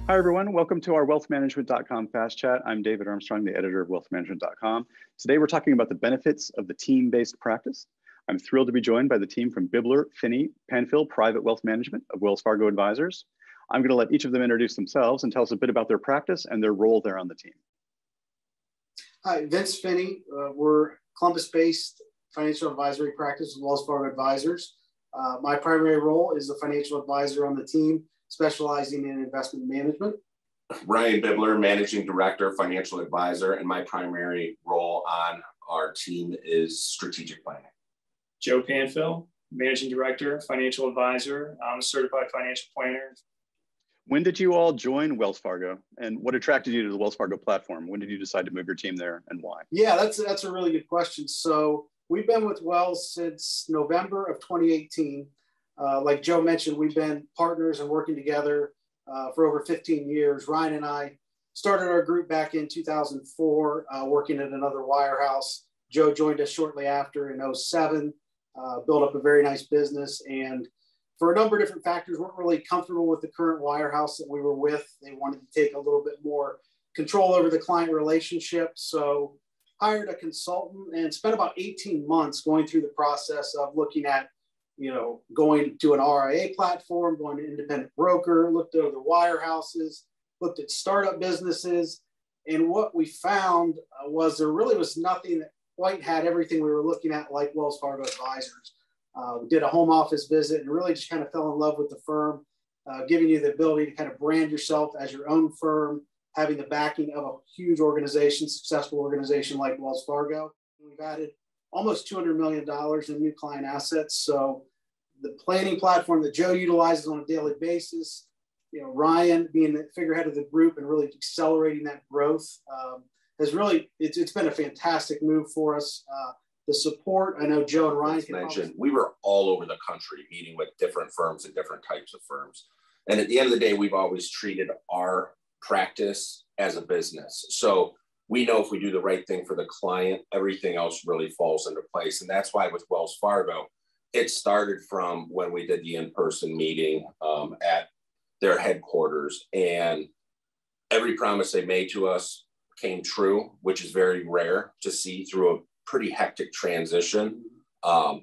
Hi, everyone. Welcome to our wealthmanagement.com Fast Chat. I'm David Armstrong, the editor of wealthmanagement.com. Today, we're talking about the benefits of the team-based practice. I'm thrilled to be joined by the team from Bibler, Finney, Panfil Private Wealth Management of Wells Fargo Advisors. I'm going to let each of them introduce themselves and tell us a bit about their practice and their role there on the team. Hi, Vince Finney. We're Columbus-based financial advisory practice of Wells Fargo Advisors. My primary role is a financial advisor on the team, specializing in investment management. Ryan Bibler, Managing Director, Financial Advisor, and my primary role on our team is strategic planning. Joe Panfil, Managing Director, Financial Advisor. I'm a certified financial planner. When did you all join Wells Fargo, and what attracted you to the Wells Fargo platform? When did you decide to move your team there, and why? Yeah, that's a really good question. So we've been with Wells since November of 2018. Like Joe mentioned, we've been partners and working together for over 15 years. Ryan and I started our group back in 2004, working at another wirehouse. Joe joined us shortly after in 2007, built up a very nice business. And for a number of different factors, weren't really comfortable with the current wirehouse that we were with. They wanted to take a little bit more control over the client relationship. So hired a consultant and spent about 18 months going through the process of looking at going to an RIA platform, going to independent broker, looked at other wirehouses, looked at startup businesses. And what we found was there really was nothing that quite had everything we were looking at like Wells Fargo Advisors. We did a home office visit and really just kind of fell in love with the firm, giving you the ability to kind of brand yourself as your own firm, having the backing of a huge organization, successful organization like Wells Fargo. We've added almost $200 million in new client assets. So the planning platform that Joe utilizes on a daily basis, Ryan being the figurehead of the group and really accelerating that growth has really, it's been a fantastic move for us. The support, I know Joe and Ryan mentioned, we were all over the country meeting with different firms and different types of firms. And at the end of the day, we've always treated our practice as a business. So we know if we do the right thing for the client, everything else really falls into place. And that's why with Wells Fargo, it started from when we did the in-person meeting at their headquarters. And every promise they made to us came true, which is very rare to see through a pretty hectic transition. I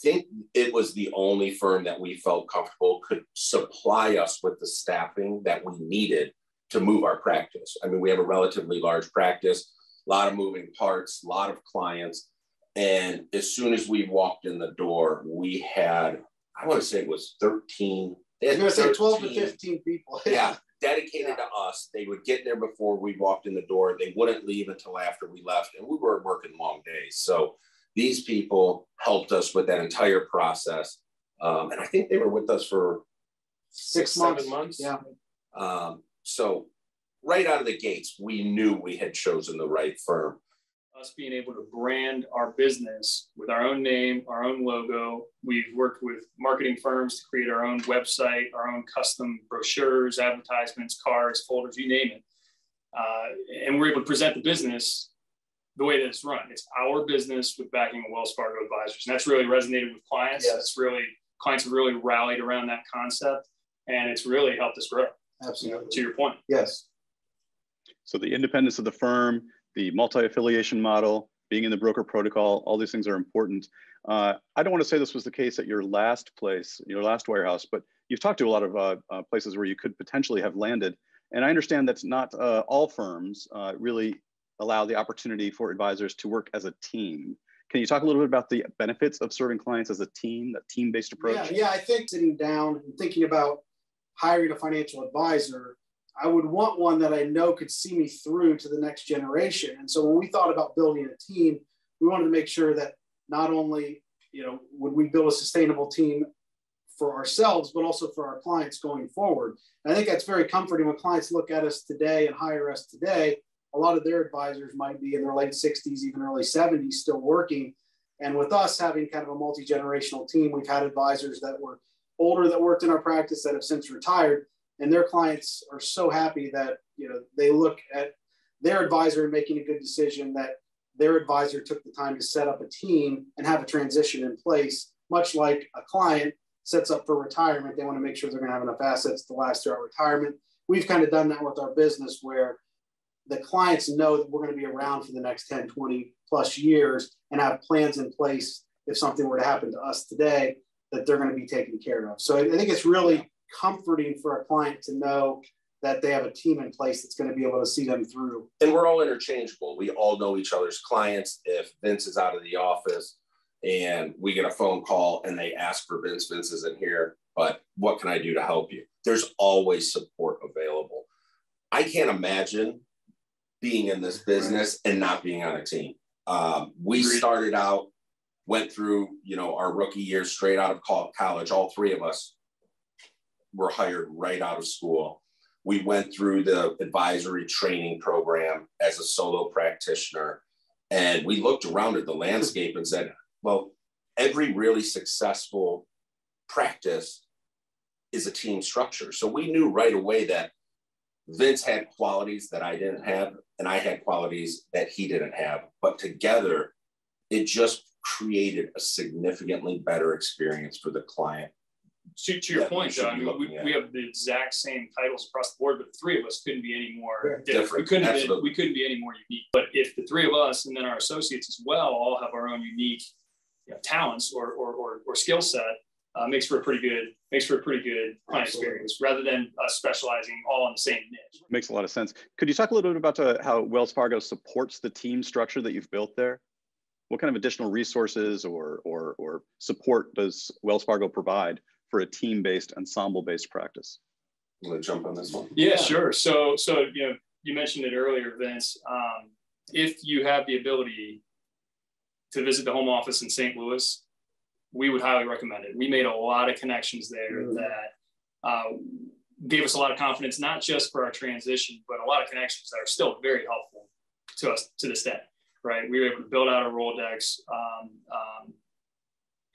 think it was the only firm that we felt comfortable could supply us with the staffing that we needed to move our practice. I mean, we have a relatively large practice, a lot of moving parts, a lot of clients. And as soon as we walked in the door, we had, I want to say it was 13. I was going to say 12 to 15 people. Yeah, dedicated to us. They would get there before we walked in the door. They wouldn't leave until after we left. And we were working long days. So these people helped us with that entire process. And I think they were with us for 7 months. Yeah. So right out of the gates, we knew we had chosen the right firm. Us being able to brand our business with our own name, our own logo. We've worked with marketing firms to create our own website, our own custom brochures, advertisements, cards, folders, you name it. And we're able to present the business the way that it's run. It's our business with backing of Wells Fargo Advisors. And that's really resonated with clients. Yes. Clients have really rallied around that concept, and it's really helped us grow. Absolutely. To your point. Yes. So the independence of the firm, the multi-affiliation model, being in the broker protocol, all these things are important. I don't want to say this was the case at your last place, your last wirehouse, but you've talked to a lot of places where you could potentially have landed. And I understand that's not all firms really allow the opportunity for advisors to work as a team. Can you talk a little bit about the benefits of serving clients as a team, that team-based approach? Yeah, I think sitting down and thinking about hiring a financial advisor, I would want one that I know could see me through to the next generation. And so when we thought about building a team, we wanted to make sure that not only, would we build a sustainable team for ourselves, but also for our clients going forward. And I think that's very comforting when clients look at us today and hire us today. A lot of their advisors might be in their late 60s, even early 70s, still working. And with us having kind of a multi-generational team, we've had advisors that were older that worked in our practice that have since retired. And their clients are so happy that they look at their advisor and making a good decision that their advisor took the time to set up a team and have a transition in place, much like a client sets up for retirement. They want to make sure they're going to have enough assets to last throughout retirement. we've kind of done that with our business where the clients know that we're going to be around for the next 10, 20 plus years and have plans in place if something were to happen to us today, that they're going to be taken care of. So I think it's really comforting for a client to know that they have a team in place that's going to be able to see them through. And we're all interchangeable. We all know each other's clients. If Vince is out of the office and we get a phone call and they ask for Vince, Vince isn't here, but what can I do to help you? There's always support available. I can't imagine being in this business and not being on a team. We started out, went through, our rookie year straight out of college. All three of us were hired right out of school. We went through the advisory training program as a solo practitioner. And we looked around at the landscape and said, well, every really successful practice is a team structure. So we knew right away that Vince had qualities that I didn't have, and I had qualities that he didn't have. But together, it just created a significantly better experience for the client. To your point, John, we have the exact same titles across the board, but the three of us couldn't be any more different. We couldn't be any more unique. But if the three of us and then our associates as well all have our own unique talents or skill set, makes for a pretty good client experience rather than us specializing all in the same niche. Makes a lot of sense. Could you talk a little bit about how Wells Fargo supports the team structure that you've built there? What kind of additional resources or support does Wells Fargo provide for a team-based, ensemble-based practice? You want to jump on this one? Yeah, sure. So you mentioned it earlier, Vince. If you have the ability to visit the home office in St. Louis, we would highly recommend it. We made a lot of connections there that gave us a lot of confidence, not just for our transition, but a lot of connections that are still very helpful to us to this day, right? We were able to build out a Rolodex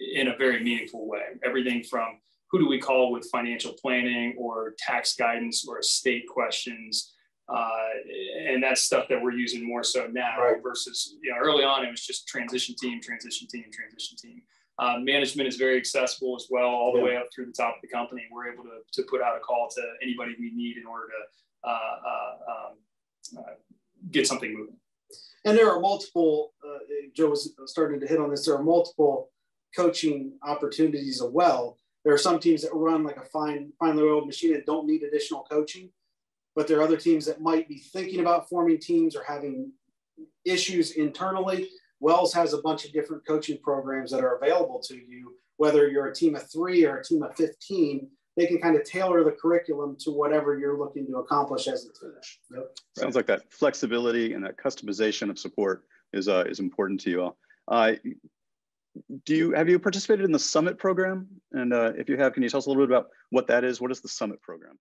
in a very meaningful way. Everything from who do we call with financial planning or tax guidance or estate questions. And that's stuff that we're using more so now versus, early on, it was just transition team. Management is very accessible as well, all the way up through the top of the company. We're able to put out a call to anybody we need in order to get something moving. And there are multiple, Joe was starting to hit on this, there are multiple coaching opportunities as well. There are some teams that run like a finely oiled machine and don't need additional coaching, but there are other teams that might be thinking about forming teams or having issues internally. Wells has a bunch of different coaching programs that are available to you, whether you're a team of 3 or a team of 15, they can kind of tailor the curriculum to whatever you're looking to accomplish as a finish. Yep. Sounds like that flexibility and that customization of support is important to you all. Have you participated in the Summit program? And if you have, can you tell us a little bit about what that is? What is the Summit program?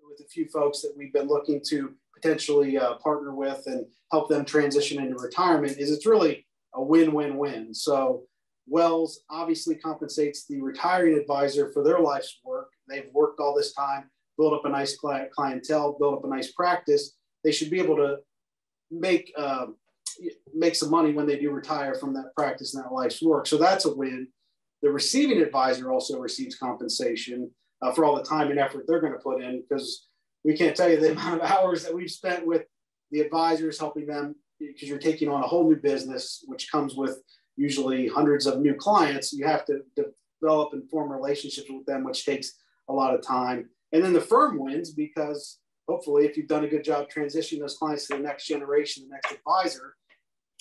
With a few folks that we've been looking to potentially partner with and help them transition into retirement, it's really a win-win-win. So Wells obviously compensates the retiring advisor for their life's work. They've worked all this time, built up a nice clientele, built up a nice practice. They should be able to make some money when they do retire from that practice and that life's work. So that's a win. The receiving advisor also receives compensation for all the time and effort they're going to put in, because we can't tell you the amount of hours that we've spent with the advisors helping them, because you're taking on a whole new business, which comes with usually hundreds of new clients. You have to develop and form relationships with them, which takes a lot of time. And then the firm wins because hopefully if you've done a good job transitioning those clients to the next generation, the next advisor,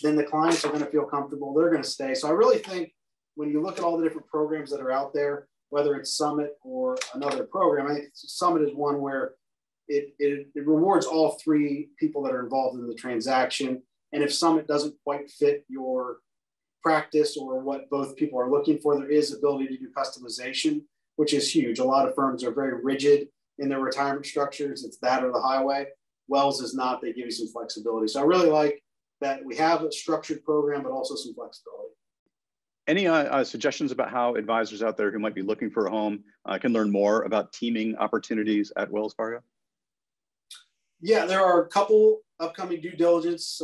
then the clients are going to feel comfortable. They're going to stay. So I really think when you look at all the different programs that are out there, whether it's Summit or another program, I think Summit is one where it rewards all three people that are involved in the transaction. And if Summit doesn't quite fit your practice or what both people are looking for, there is ability to do customization, which is huge. A lot of firms are very rigid in their retirement structures. It's that or the highway. Wells is not. They give you some flexibility. So I really like that we have a structured program, but also some flexibility. Any suggestions about how advisors out there who might be looking for a home can learn more about teaming opportunities at Wells Fargo? Yeah, there are a couple upcoming due diligence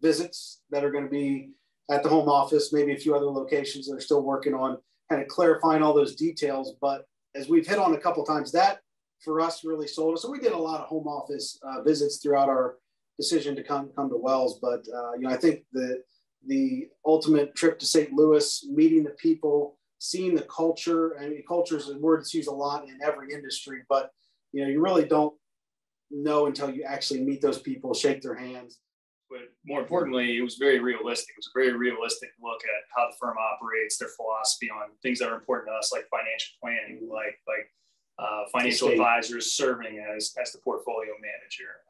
visits that are going to be at the home office, maybe a few other locations that are still working on kind of clarifying all those details. But as we've hit on a couple of times, that for us really sold us. So we did a lot of home office visits throughout our decision to come to Wells. But I think the ultimate trip to St. Louis, meeting the people, seeing the culture. I mean, culture is a word that's used a lot in every industry, but you really don't know until you actually meet those people, shake their hands. But more importantly, it was very realistic. It was a very realistic look at how the firm operates, their philosophy on things that are important to us, like financial planning, like financial advisors serving as the portfolio manager,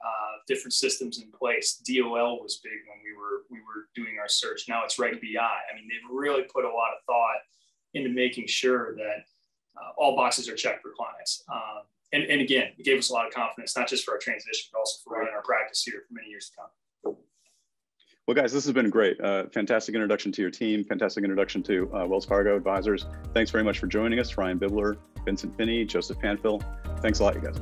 different systems in place. DOL was big when we were doing our search. Now it's Reg BI. I mean, they've really put a lot of thought into making sure that all boxes are checked for clients. And again, it gave us a lot of confidence, not just for our transition, but also for running our practice here for many years to come. Well, guys, this has been great. Fantastic introduction to your team. Fantastic introduction to Wells Fargo advisors. Thanks very much for joining us. Ryan Bibler, Vincent Finney, Joseph Panfil. Thanks a lot, you guys.